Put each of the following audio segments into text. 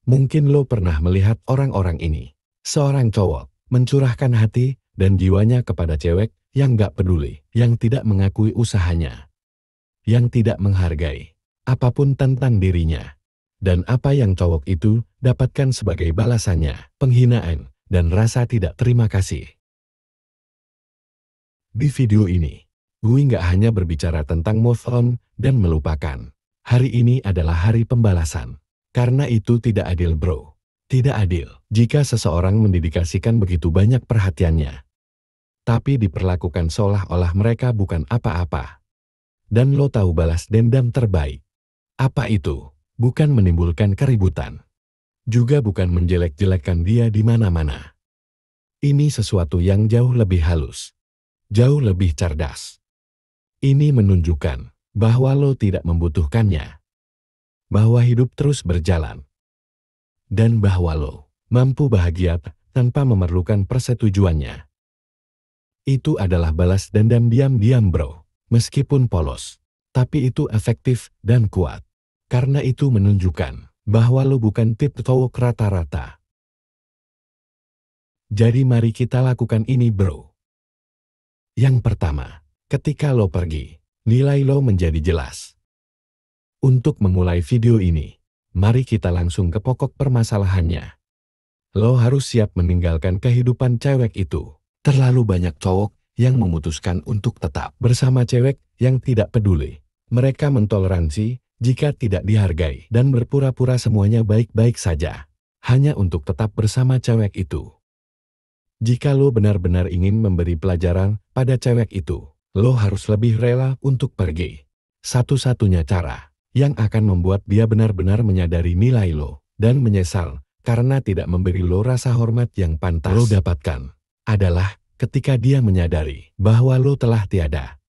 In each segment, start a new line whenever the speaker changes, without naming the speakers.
Mungkin lo pernah melihat orang-orang ini. Seorang cowok mencurahkan hati dan jiwanya kepada cewek yang gak peduli, yang tidak mengakui usahanya, yang tidak menghargai apapun tentang dirinya. Dan apa yang cowok itu dapatkan sebagai balasannya, penghinaan dan rasa tidak terima kasih. Di video ini, gue gak hanya berbicara tentang move on dan melupakan. Hari ini adalah hari pembalasan. Karena itu tidak adil bro. Tidak adil jika seseorang mendedikasikan begitu banyak perhatiannya, tapi diperlakukan seolah-olah mereka bukan apa-apa. Dan lo tahu balas dendam terbaik. Apa itu? Bukan menimbulkan keributan. Juga bukan menjelek-jelekkan dia di mana-mana. Ini sesuatu yang jauh lebih halus. Jauh lebih cerdas. Ini menunjukkan bahwa lo tidak membutuhkannya. Bahwa hidup terus berjalan. Dan bahwa lo mampu bahagia tanpa memerlukan persetujuannya. Itu adalah balas dendam diam-diam bro. Meskipun polos, tapi itu efektif dan kuat. Karena itu menunjukkan bahwa lo bukan tipe cowok rata-rata. Jadi mari kita lakukan ini bro. Yang pertama, ketika lo pergi, nilai lo menjadi jelas. Untuk memulai video ini, mari kita langsung ke pokok permasalahannya. Lo harus siap meninggalkan kehidupan cewek itu. Terlalu banyak cowok yang memutuskan untuk tetap bersama cewek yang tidak peduli. Mereka mentoleransi jika tidak dihargai dan berpura-pura semuanya baik-baik saja, hanya untuk tetap bersama cewek itu. Jika lo benar-benar ingin memberi pelajaran pada cewek itu, lo harus lebih rela untuk pergi. Satu-satunya cara yang akan membuat dia benar-benar menyadari nilai lo dan menyesal karena tidak memberi lo rasa hormat yang pantas lo dapatkan adalah ketika dia menyadari bahwa lo telah tiada.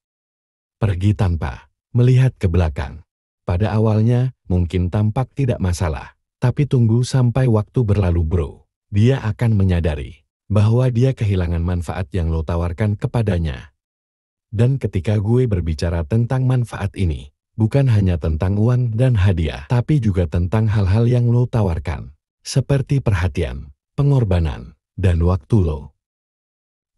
Pergi tanpa melihat ke belakang. Pada awalnya mungkin tampak tidak masalah, tapi tunggu sampai waktu berlalu bro. Dia akan menyadari bahwa dia kehilangan manfaat yang lo tawarkan kepadanya. Dan ketika gue berbicara tentang manfaat ini, bukan hanya tentang uang dan hadiah, tapi juga tentang hal-hal yang lo tawarkan, seperti perhatian, pengorbanan, dan waktu lo.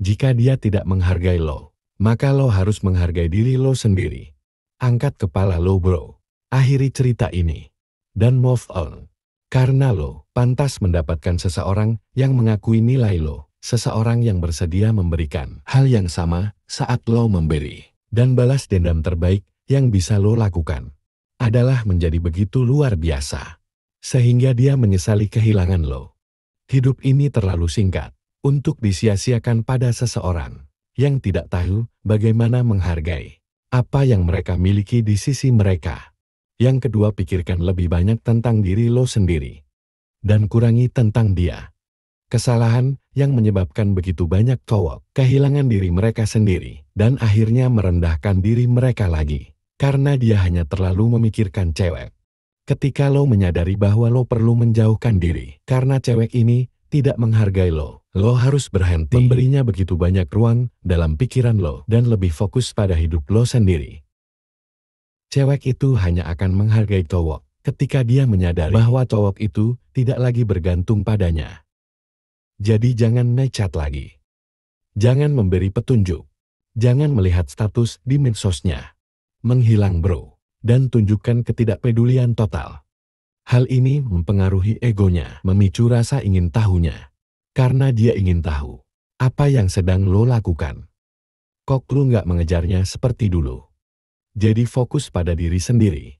Jika dia tidak menghargai lo, maka lo harus menghargai diri lo sendiri. Angkat kepala lo bro, akhiri cerita ini, dan move on. Karena lo pantas mendapatkan seseorang yang mengakui nilai lo, seseorang yang bersedia memberikan hal yang sama saat lo memberi. Dan balas dendam terbaik yang bisa lo lakukan adalah menjadi begitu luar biasa, sehingga dia menyesali kehilangan lo. Hidup ini terlalu singkat untuk disia-siakan pada seseorang yang tidak tahu bagaimana menghargai apa yang mereka miliki di sisi mereka. Yang kedua, pikirkan lebih banyak tentang diri lo sendiri dan kurangi tentang dia. Kesalahan yang menyebabkan begitu banyak cowok kehilangan diri mereka sendiri dan akhirnya merendahkan diri mereka lagi. Karena dia hanya terlalu memikirkan cewek. Ketika lo menyadari bahwa lo perlu menjauhkan diri karena cewek ini tidak menghargai lo, lo harus berhenti memberinya begitu banyak ruang dalam pikiran lo dan lebih fokus pada hidup lo sendiri. Cewek itu hanya akan menghargai cowok ketika dia menyadari bahwa cowok itu tidak lagi bergantung padanya. Jadi jangan necat lagi. Jangan memberi petunjuk. Jangan melihat status di medsosnya. Menghilang bro, dan tunjukkan ketidakpedulian total. Hal ini mempengaruhi egonya, memicu rasa ingin tahunya. Karena dia ingin tahu apa yang sedang lo lakukan. Kok lo nggak mengejarnya seperti dulu? Jadi fokus pada diri sendiri.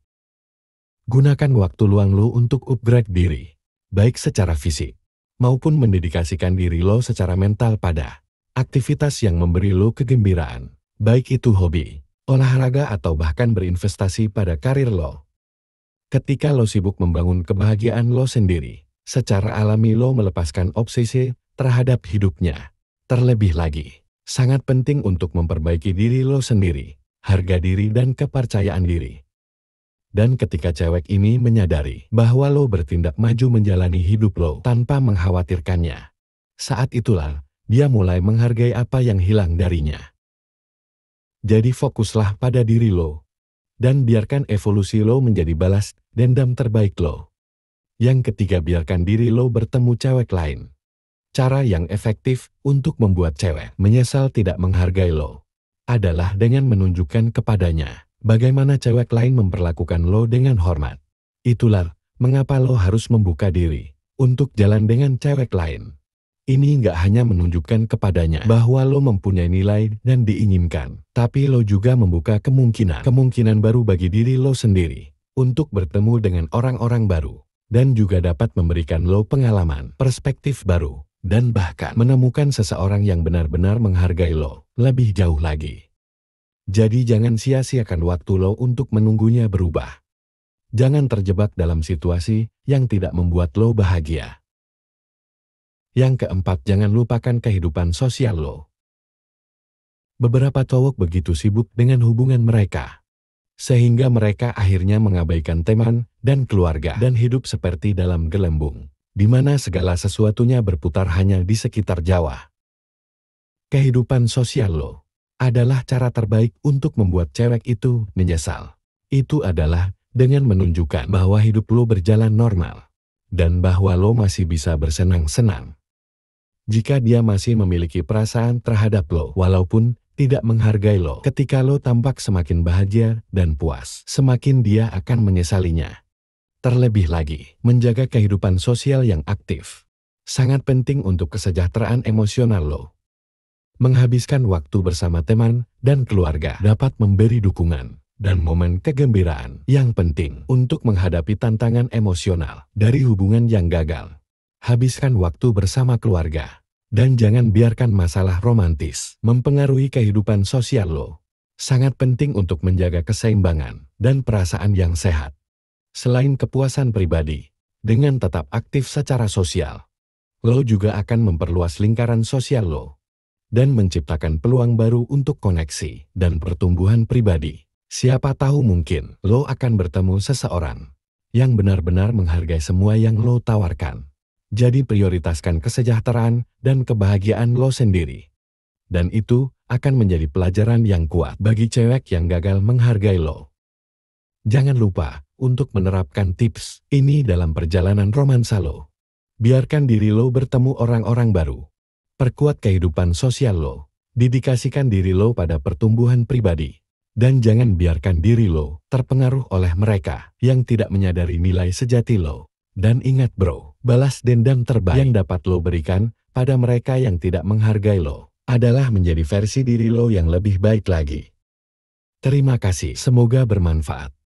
Gunakan waktu luang lo untuk upgrade diri, baik secara fisik, maupun mendedikasikan diri lo secara mental pada aktivitas yang memberi lo kegembiraan, baik itu hobi, olahraga atau bahkan berinvestasi pada karir lo. Ketika lo sibuk membangun kebahagiaan lo sendiri, secara alami lo melepaskan obsesi terhadap hidupnya. Terlebih lagi, sangat penting untuk memperbaiki diri lo sendiri, harga diri dan kepercayaan diri. Dan ketika cewek ini menyadari bahwa lo bertindak maju menjalani hidup lo tanpa mengkhawatirkannya, saat itulah dia mulai menghargai apa yang hilang darinya. Jadi fokuslah pada diri lo, dan biarkan evolusi lo menjadi balas dendam terbaik lo. Yang ketiga, biarkan diri lo bertemu cewek lain. Cara yang efektif untuk membuat cewek menyesal tidak menghargai lo adalah dengan menunjukkan kepadanya bagaimana cewek lain memperlakukan lo dengan hormat. Itulah mengapa lo harus membuka diri untuk jalan dengan cewek lain. Ini nggak hanya menunjukkan kepadanya bahwa lo mempunyai nilai dan diinginkan, tapi lo juga membuka kemungkinan baru bagi diri lo sendiri untuk bertemu dengan orang-orang baru, dan juga dapat memberikan lo pengalaman, perspektif baru, dan bahkan menemukan seseorang yang benar-benar menghargai lo lebih jauh lagi. Jadi jangan sia-siakan waktu lo untuk menunggunya berubah. Jangan terjebak dalam situasi yang tidak membuat lo bahagia. Yang keempat, jangan lupakan kehidupan sosial lo. Beberapa cowok begitu sibuk dengan hubungan mereka, sehingga mereka akhirnya mengabaikan teman dan keluarga dan hidup seperti dalam gelembung, di mana segala sesuatunya berputar hanya di sekitar Jawa. Kehidupan sosial lo adalah cara terbaik untuk membuat cewek itu menyesal. Itu adalah dengan menunjukkan bahwa hidup lo berjalan normal, dan bahwa lo masih bisa bersenang-senang. Jika dia masih memiliki perasaan terhadap lo, walaupun tidak menghargai lo, ketika lo tampak semakin bahagia dan puas, semakin dia akan menyesalinya. Terlebih lagi, menjaga kehidupan sosial yang aktif sangat penting untuk kesejahteraan emosional lo. Menghabiskan waktu bersama teman dan keluarga dapat memberi dukungan dan momen kegembiraan yang penting untuk menghadapi tantangan emosional dari hubungan yang gagal. Habiskan waktu bersama keluarga, dan jangan biarkan masalah romantis mempengaruhi kehidupan sosial lo. Sangat penting untuk menjaga keseimbangan dan perasaan yang sehat. Selain kepuasan pribadi, dengan tetap aktif secara sosial, lo juga akan memperluas lingkaran sosial lo dan menciptakan peluang baru untuk koneksi dan pertumbuhan pribadi. Siapa tahu mungkin lo akan bertemu seseorang yang benar-benar menghargai semua yang lo tawarkan. Jadi prioritaskan kesejahteraan dan kebahagiaan lo sendiri. Dan itu akan menjadi pelajaran yang kuat bagi cewek yang gagal menghargai lo. Jangan lupa untuk menerapkan tips ini dalam perjalanan romansa lo. Biarkan diri lo bertemu orang-orang baru. Perkuat kehidupan sosial lo. Dedikasikan diri lo pada pertumbuhan pribadi. Dan jangan biarkan diri lo terpengaruh oleh mereka yang tidak menyadari nilai sejati lo. Dan ingat bro, balas dendam terbaik yang dapat lo berikan pada mereka yang tidak menghargai lo adalah menjadi versi diri lo yang lebih baik lagi. Terima kasih, semoga bermanfaat.